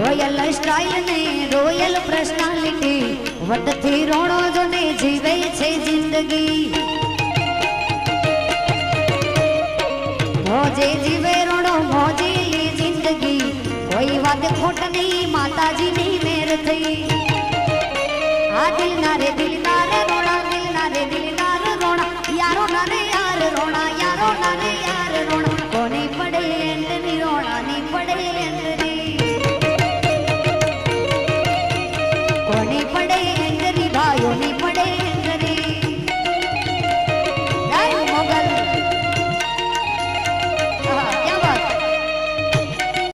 royal style ને royal personality વટથી રોણો જોને જીવે છે જિંદગી મોજે જીવે રોણો મોજેલી જિંદગી કોઈ વાત ખોટ નહીં માતાજીની મેર થઈ આ દિલના રે રોણા દિલના રે રોણા યારો ના રે યાર રોણા યારો ના રે યાર રોણા કોની પડે એન્ડ ની રોણા ની પડે